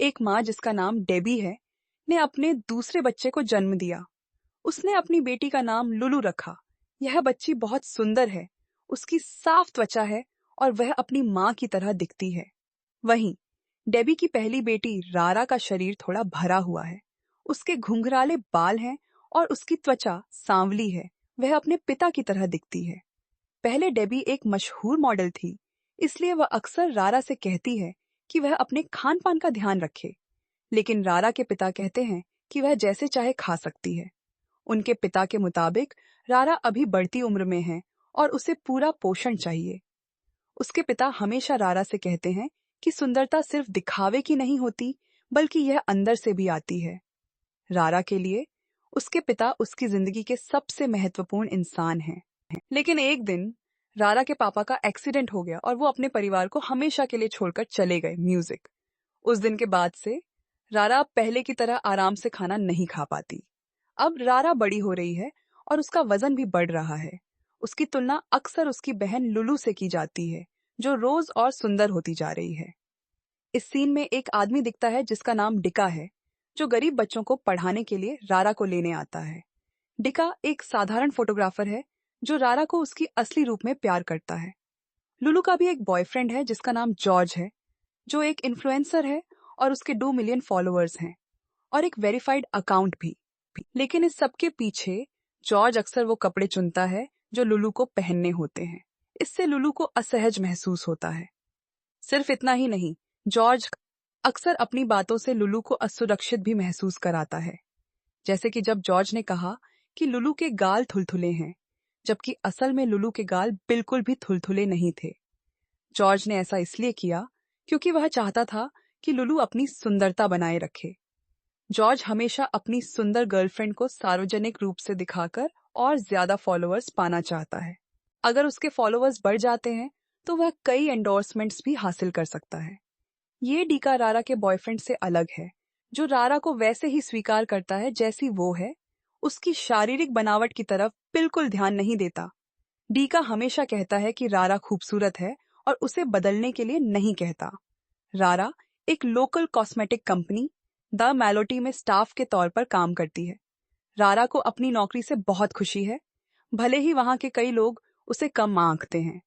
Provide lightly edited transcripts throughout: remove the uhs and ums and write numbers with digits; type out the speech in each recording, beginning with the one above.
एक माँ जिसका नाम डेबी है, ने अपने दूसरे बच्चे को जन्म दिया। उसने अपनी बेटी का नाम लुलू रखा। यह बच्ची बहुत सुंदर है, उसकी साफ त्वचा है और वह अपनी माँ की तरह दिखती है। वहीं डेबी की पहली बेटी रारा का शरीर थोड़ा भरा हुआ है। उसके घुंघराले बाल हैं और उसकी त्वचा सांवली है। वह अपने पिता की तरह दिखती है। पहले डेबी एक मशहूर मॉडल थी, इसलिए वह अक्सर रारा से कहती है कि वह अपने खान पान का ध्यान रखे। लेकिन रारा के पिता कहते हैं कि वह जैसे चाहे खा सकती है। उनके पिता के मुताबिक रारा अभी बढ़ती उम्र में है और उसे पूरा पोषण चाहिए। उसके पिता हमेशा रारा से कहते हैं कि सुंदरता सिर्फ दिखावे की नहीं होती, बल्कि यह अंदर से भी आती है। रारा के लिए उसके पिता उसकी जिंदगी के सबसे महत्वपूर्ण इंसान हैं। लेकिन एक दिन रारा के पापा का एक्सीडेंट हो गया और वो अपने परिवार को हमेशा के लिए छोड़कर चले गए। म्यूजिक। उस दिन के बाद से रारा अब पहले की तरह आराम से खाना नहीं खा पाती। अब रारा बड़ी हो रही है और उसका वजन भी बढ़ रहा है। उसकी तुलना अक्सर उसकी बहन लुलू से की जाती है, जो रोज और सुंदर होती जा रही है। इस सीन में एक आदमी दिखता है जिसका नाम डिका है, जो गरीब बच्चों को पढ़ाने के लिए रारा को लेने आता है। डिका एक साधारण फोटोग्राफर है जो रारा को उसकी असली रूप में प्यार करता है। लुलू का भी एक बॉयफ्रेंड है जिसका नाम जॉर्ज है, जो एक इन्फ्लुएंसर है और उसके 2 मिलियन फॉलोअर्स हैं और एक वेरीफाइड अकाउंट भी। लेकिन इस सब के पीछे जॉर्ज अक्सर वो कपड़े चुनता है जो लुलू को पहनने होते हैं। इससे लुलू को असहज महसूस होता है। सिर्फ इतना ही नहीं, जॉर्ज अक्सर अपनी बातों से लुलू को असुरक्षित भी महसूस कराता है। जैसे कि जब जॉर्ज ने कहा कि लुलू के गाल थुलथुले हैं, जबकि असल में लुलू के गाल बिल्कुल भी थुलथुले नहीं थे। जॉर्ज ने ऐसा इसलिए किया क्योंकि वह चाहता था कि लुलू अपनी सुंदरता बनाए रखे। जॉर्ज हमेशा अपनी सुंदर गर्लफ्रेंड को सार्वजनिक रूप से दिखाकर और ज्यादा फॉलोअर्स पाना चाहता है। अगर उसके फॉलोअर्स बढ़ जाते हैं तो वह कई एंडोर्समेंट्स भी हासिल कर सकता है। ये डीका रारा के बॉयफ्रेंड से अलग है, जो रारा को वैसे ही स्वीकार करता है जैसी वो है। उसकी शारीरिक बनावट की तरफ बिल्कुल ध्यान नहीं देता। डीका हमेशा कहता है कि रारा खूबसूरत है और उसे बदलने के लिए नहीं कहता। रारा एक लोकल कॉस्मेटिक कंपनी द मेलोटी में स्टाफ के तौर पर काम करती है। रारा को अपनी नौकरी से बहुत खुशी है, भले ही वहां के कई लोग उसे कम आंकते हैं।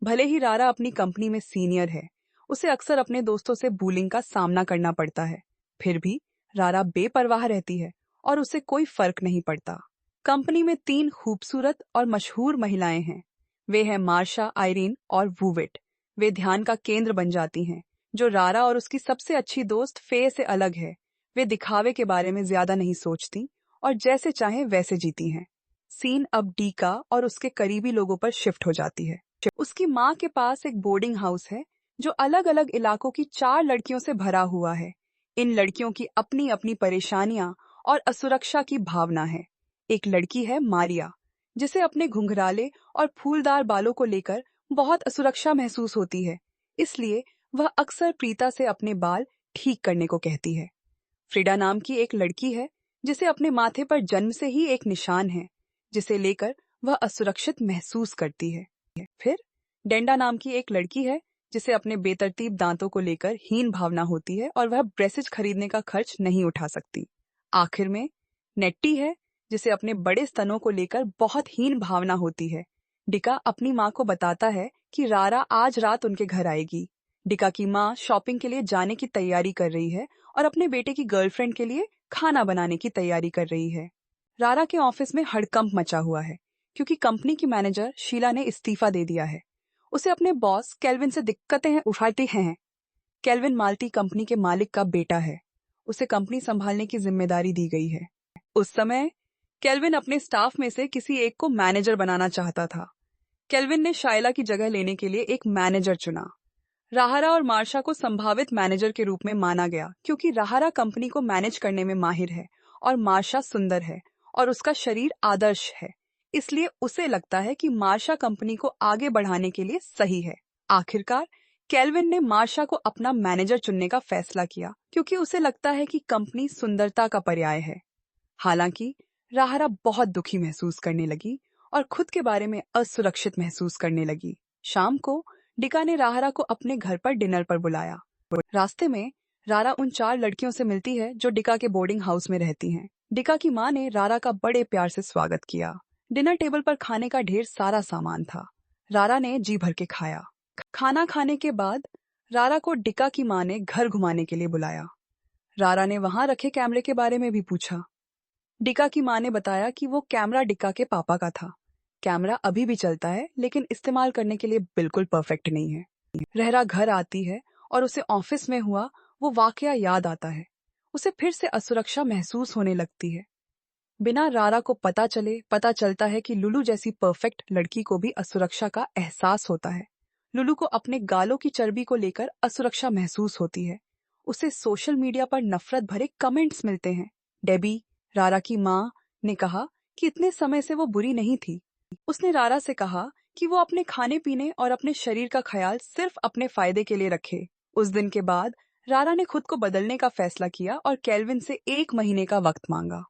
भले ही रारा अपनी कंपनी में सीनियर है, उसे अक्सर अपने दोस्तों से बुलिंग का सामना करना पड़ता है। फिर भी रारा बेपरवाह रहती है और उसे कोई फर्क नहीं पड़ता। कंपनी में 3 खूबसूरत और मशहूर महिलाएं हैं। वे हैं मार्शा, आइरीन और वूविट। वे ध्यान का केंद्र बन जाती हैं, जो रारा और उसकी सबसे अच्छी दोस्त फे से अलग है। वे दिखावे के बारे में ज्यादा नहीं सोचती और जैसे चाहे वैसे जीती हैं। सीन अब डीका और उसके करीबी लोगों पर शिफ्ट हो जाती है। उसकी माँ के पास एक बोर्डिंग हाउस है जो अलग अलग इलाकों की 4 लड़कियों से भरा हुआ है। इन लड़कियों की अपनी अपनी परेशानियां और असुरक्षा की भावना है। एक लड़की है मारिया, जिसे अपने घुंघराले और फूलदार बालों को लेकर बहुत असुरक्षा महसूस होती है। इसलिए वह अक्सर प्रीता से अपने बाल ठीक करने को कहती है। फ्रीडा नाम की एक लड़की है जिसे अपने माथे पर जन्म से ही एक निशान है, जिसे लेकर वह असुरक्षित महसूस करती है। फिर डेंडा नाम की एक लड़की है जिसे अपने बेतरतीब दांतों को लेकर हीन भावना होती है और वह ब्रेसेज खरीदने का खर्च नहीं उठा सकती। आखिर में नेट्टी है, जिसे अपने बड़े स्तनों को लेकर बहुत हीन भावना होती है। डिका अपनी माँ को बताता है कि रारा आज रात उनके घर आएगी। डिका की माँ शॉपिंग के लिए जाने की तैयारी कर रही है और अपने बेटे की गर्लफ्रेंड के लिए खाना बनाने की तैयारी कर रही है। रारा के ऑफिस में हड़कंप मचा हुआ है क्योंकि कंपनी की मैनेजर शीला ने इस्तीफा दे दिया है। उसे अपने बॉस केल्विन से दिक्कतें उठाती हैं। केल्विन माल्टी कंपनी के मालिक का बेटा है। उसे कंपनी संभालने की जिम्मेदारी दी गई है। उस समय केल्विन अपने स्टाफ में से किसी एक को मैनेजर बनाना चाहता था। केल्विन ने शाइला की जगह लेने के लिए एक मैनेजर चुना। राहरा और मार्शा को संभावित मैनेजर के रूप में माना गया क्योंकि राहरा कंपनी को मैनेज करने में माहिर है और मार्शा सुंदर है और उसका शरीर आदर्श है। इसलिए उसे लगता है कि मार्शा कंपनी को आगे बढ़ाने के लिए सही है। आखिरकार केल्विन ने मार्शा को अपना मैनेजर चुनने का फैसला किया क्योंकि उसे लगता है कि कंपनी सुंदरता का पर्याय है। हालांकि राहरा बहुत दुखी महसूस करने लगी और खुद के बारे में असुरक्षित महसूस करने लगी। शाम को डिका ने राहरा को अपने घर पर डिनर पर बुलाया। रास्ते में रारा उन 4 लड़कियों से मिलती है जो डिका के बोर्डिंग हाउस में रहती हैं। डिका की माँ ने रारा का बड़े प्यार से स्वागत किया। डिनर टेबल पर खाने का ढेर सारा सामान था। रारा ने जी भर के खाया। खाना खाने के बाद रारा को डिका की माँ ने घर घुमाने के लिए बुलाया। रारा ने वहां रखे कैमरे के बारे में भी पूछा। डिका की माँ ने बताया कि वो कैमरा डिका के पापा का था। कैमरा अभी भी चलता है, लेकिन इस्तेमाल करने के लिए बिल्कुल परफेक्ट नहीं है। रहरा घर आती है और उसे ऑफिस में हुआ वो वाकया याद आता है। उसे फिर से असुरक्षा महसूस होने लगती है। बिना रारा को पता चलता है कि लुलू जैसी परफेक्ट लड़की को भी असुरक्षा का एहसास होता है। लुलू को अपने गालों की चर्बी को लेकर असुरक्षा महसूस होती है। उसे सोशल मीडिया पर नफरत भरे कमेंट्स मिलते हैं। डेबी, रारा की माँ, ने कहा कि इतने समय से वो बुरी नहीं थी। उसने रारा से कहा कि वो अपने खाने पीने और अपने शरीर का ख्याल सिर्फ अपने फायदे के लिए रखे। उस दिन के बाद रारा ने खुद को बदलने का फैसला किया और केल्विन से 1 महीने का वक्त मांगा।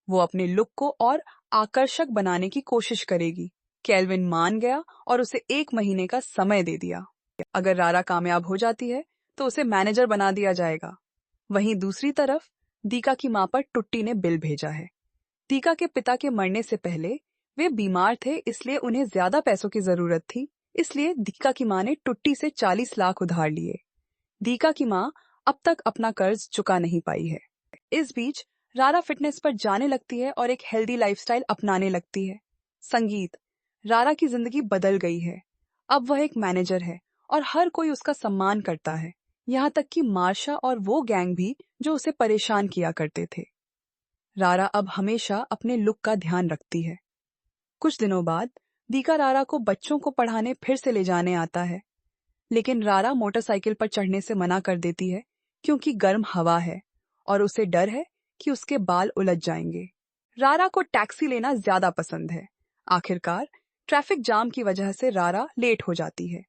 वो अपने लुक को और आकर्षक बनाने की कोशिश करेगी। केल्विन मान गया और उसे 1 महीने का समय दे दिया। अगर रारा कामयाब हो जाती है तो उसे मैनेजर बना दिया जाएगा। वहीं दूसरी तरफ दीका की माँ पर टुट्टी ने बिल भेजा है। दीका के पिता के मरने से पहले वे बीमार थे, इसलिए उन्हें ज्यादा पैसों की जरूरत थी। इसलिए दीका की माँ ने टुट्टी से 40 लाख उधार लिए। दीका की माँ अब तक अपना कर्ज चुका नहीं पाई है। इस बीच रारा फिटनेस पर जाने लगती है और एक हेल्दी लाइफस्टाइल अपनाने लगती है। संगीत, रारा की जिंदगी बदल गई है। अब वह एक मैनेजर है और हर कोई उसका सम्मान करता है, यहाँ तक कि मार्शा और वो गैंग भी जो उसे परेशान किया करते थे। रारा अब हमेशा अपने लुक का ध्यान रखती है। कुछ दिनों बाद दीका रारा को बच्चों को पढ़ाने फिर से ले जाने आता है, लेकिन रारा मोटरसाइकिल पर चढ़ने से मना कर देती है क्योंकि गर्म हवा है और उसे डर है कि उसके बाल उलझ जाएंगे। रारा को टैक्सी लेना ज्यादा पसंद है। आखिरकार ट्रैफिक जाम की वजह से रारा लेट हो जाती है।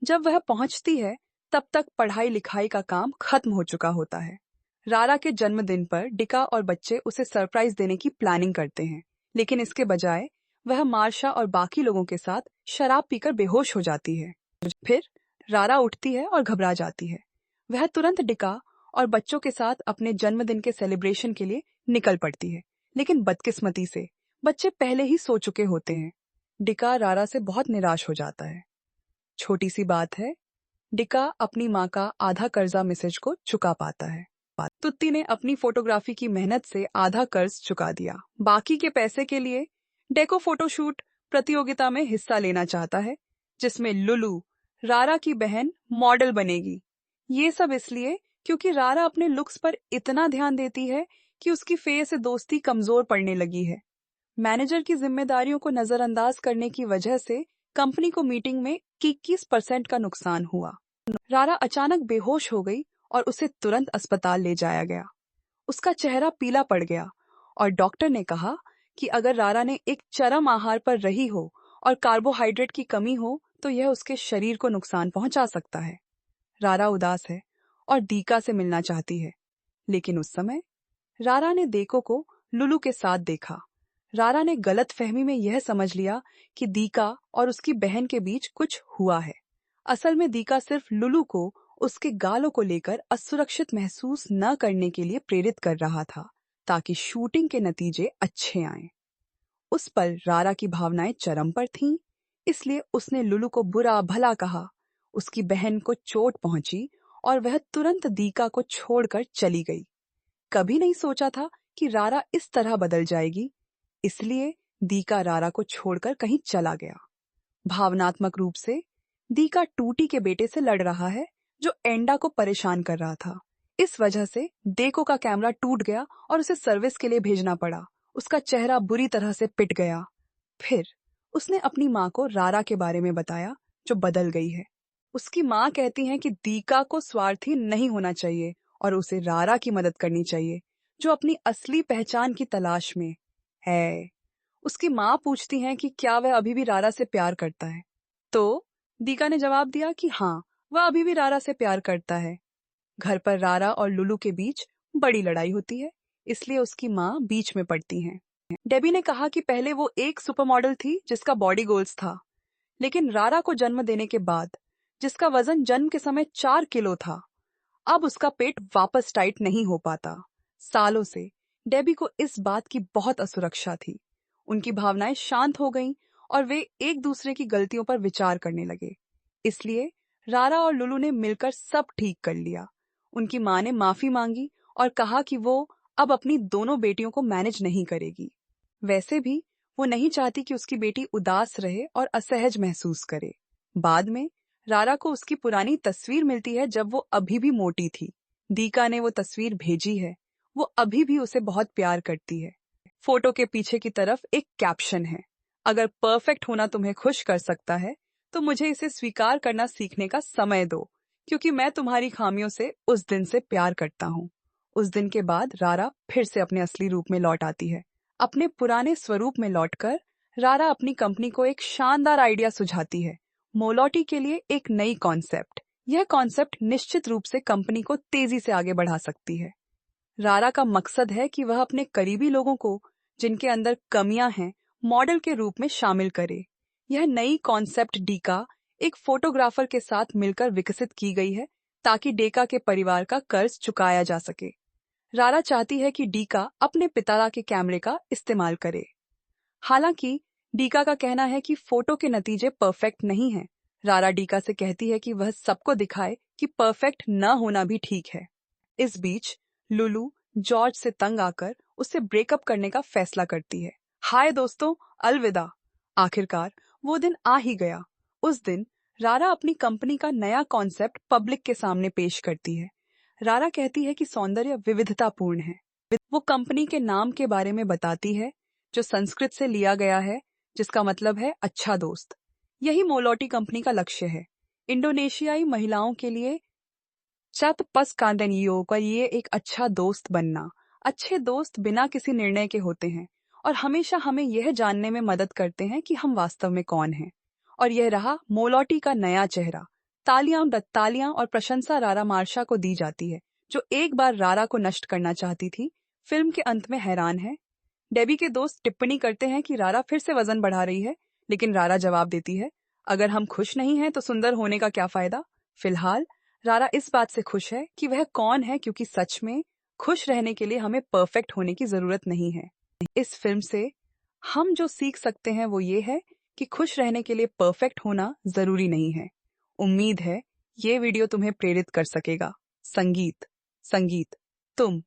जब वह पहुंचती है तब तक पढ़ाई लिखाई का काम खत्म हो चुका होता है। रारा के जन्मदिन पर डिका और बच्चे उसे सरप्राइज देने की प्लानिंग करते हैं, लेकिन इसके बजाय वह मार्शा और बाकी लोगों के साथ शराब पीकर बेहोश हो जाती है। फिर रारा उठती है और घबरा जाती है। वह तुरंत डिका और बच्चों के साथ अपने जन्मदिन के सेलिब्रेशन के लिए निकल पड़ती है, लेकिन बदकिस्मती से बच्चे पहले ही सो चुके होते हैं। डिका रारा से बहुत निराश हो जाता है। छोटी सी बात है, डिका अपनी माँ का आधा कर्जा मिसेज को चुका पाता है। तुत्ती ने अपनी फोटोग्राफी की मेहनत से आधा कर्ज चुका दिया। बाकी के पैसे के लिए डेको फोटोशूट प्रतियोगिता में हिस्सा लेना चाहता है, जिसमें लुलू, रारा की बहन, मॉडल बनेगी। ये सब इसलिए क्योंकि रारा अपने लुक्स पर इतना ध्यान देती है कि उसकी फेस से दोस्ती कमजोर पड़ने लगी है। मैनेजर की जिम्मेदारियों को नजरअंदाज करने की वजह से कंपनी को मीटिंग में 21% का नुकसान हुआ। रारा अचानक बेहोश हो गई और उसे तुरंत अस्पताल ले जाया गया। उसका चेहरा पीला पड़ गया और डॉक्टर ने कहा कि अगर रारा ने एक चरम आहार पर रही हो और कार्बोहाइड्रेट की कमी हो तो यह उसके शरीर को नुकसान पहुंचा सकता है। रारा उदास है और दीका से मिलना चाहती है, लेकिन उस समय रारा ने देखो को लुलू के साथ देखा। रारा ने गलत फहमी में यह समझ लिया कि दीका और उसकी बहन के बीच कुछ हुआ है। असल में दीका सिर्फ लुलू को उसके गालों को लेकर असुरक्षित महसूस न करने के लिए प्रेरित कर रहा था, ताकि शूटिंग के नतीजे अच्छे आएं। उस पल रारा की भावनाएं चरम पर थीं, इसलिए उसने लुलू को बुरा भला कहा। उसकी बहन को चोट पहुंची और वह तुरंत दीका को छोड़कर चली गई। कभी नहीं सोचा था कि रारा इस तरह बदल जाएगी, इसलिए दीका रारा को छोड़कर कहीं चला गया। भावनात्मक रूप से दीका टूटी के बेटे से लड़ रहा है, जो एंडा को परेशान कर रहा था। इस वजह से देखो का कैमरा टूट गया और उसे सर्विस के लिए भेजना पड़ा। उसका चेहरा बुरी तरह से पिट गया। फिर उसने अपनी माँ को रारा के बारे में बताया, जो बदल गई है। उसकी माँ कहती हैं कि दीका को स्वार्थी नहीं होना चाहिए और उसे रारा की मदद करनी चाहिए, जो अपनी असली पहचान की तलाश में है। उसकी माँ पूछती हैं कि क्या वह अभी भी रारा से प्यार करता है, तो दीका ने जवाब दिया कि हाँ, वह अभी भी रारा से प्यार करता है। घर पर रारा और लुलू के बीच बड़ी लड़ाई होती है, इसलिए उसकी माँ बीच में पड़ती हैं। डेबी ने कहा कि पहले वो एक सुपरमॉडल थी जिसका बॉडी गोल्स था, लेकिन रारा को जन्म देने के बाद, जिसका वजन जन्म के समय 4 किलो था, अब उसका पेट वापस टाइट नहीं हो पाता। सालों से डेबी को इस बात की बहुत असुरक्षा थी। उनकी भावनाएं शांत हो गईं और वे एक दूसरे की गलतियों पर विचार करने लगे। इसलिए रारा और लुलू ने मिलकर सब ठीक कर लिया। उनकी माँ ने माफी मांगी और कहा कि वो अब अपनी दोनों बेटियों को मैनेज नहीं करेगी। वैसे भी वो नहीं चाहती कि उसकी बेटी उदास रहे और असहज महसूस करे। बाद में रारा को उसकी पुरानी तस्वीर मिलती है जब वो अभी भी मोटी थी। दीका ने वो तस्वीर भेजी है। वो अभी भी उसे बहुत प्यार करती है। फोटो के पीछे की तरफ एक कैप्शन है, अगर परफेक्ट होना तुम्हें खुश कर सकता है तो मुझे इसे स्वीकार करना सीखने का समय दो, क्योंकि मैं तुम्हारी खामियों से उस दिन से प्यार करता हूँ। उस दिन के बाद रारा फिर से अपने असली रूप में लौट आती है। अपने पुराने स्वरूप में लौटकर रारा अपनी कंपनी को एक शानदार आइडिया सुझाती है, मोलॉटी के लिए एक नई कॉन्सेप्ट। यह कॉन्सेप्ट निश्चित रूप से कंपनी को तेजी से आगे बढ़ा सकती है। रारा का मकसद है कि वह अपने करीबी लोगों को, जिनके अंदर कमियां हैं, मॉडल के रूप में शामिल करे। यह नई कॉन्सेप्ट डीका एक फोटोग्राफर के साथ मिलकर विकसित की गई है, ताकि डेका के परिवार का कर्ज चुकाया जा सके। रारा चाहती है कि डीका अपने पिता के कैमरे का इस्तेमाल करे। हालांकि डीका का कहना है कि फोटो के नतीजे परफेक्ट नहीं हैं। रारा डीका से कहती है कि वह सबको दिखाए कि परफेक्ट न होना भी ठीक है। इस बीच लुलू जॉर्ज से तंग आकर उससे ब्रेकअप करने का फैसला करती है। हाय दोस्तों, अलविदा। आखिरकार वो दिन आ ही गया। उस दिन रारा अपनी कंपनी का नया कॉन्सेप्ट पब्लिक के सामने पेश करती है। रारा कहती है कि सौंदर्य विविधतापूर्ण है। वो कंपनी के नाम के बारे में बताती है, जो संस्कृत से लिया गया है, जिसका मतलब है अच्छा दोस्त। यही मोलोटी कंपनी का लक्ष्य है, इंडोनेशियाई महिलाओं के लिए चत पस कांदनियों का ये एक अच्छा दोस्त बनना। अच्छे दोस्त बिना किसी निर्णय के होते हैं और हमेशा हमें यह जानने में मदद करते हैं कि हम वास्तव में कौन हैं। और यह रहा मोलोटी का नया चेहरा। तालियां और प्रशंसा रारा मार्शा को दी जाती है, जो एक बार रारा को नष्ट करना चाहती थी। फिल्म के अंत में हैरान है। डेबी के दोस्त टिप्पणी करते हैं कि रारा फिर से वजन बढ़ा रही है, लेकिन रारा जवाब देती है, अगर हम खुश नहीं हैं तो सुंदर होने का क्या फायदा। फिलहाल रारा इस बात से खुश है कि वह कौन है, क्योंकि सच में खुश रहने के लिए हमें परफेक्ट होने की जरूरत नहीं है। इस फिल्म से हम जो सीख सकते हैं वो ये है कि खुश रहने के लिए परफेक्ट होना जरूरी नहीं है। उम्मीद है ये वीडियो तुम्हें प्रेरित कर सकेगा। संगीत, संगीत, तुम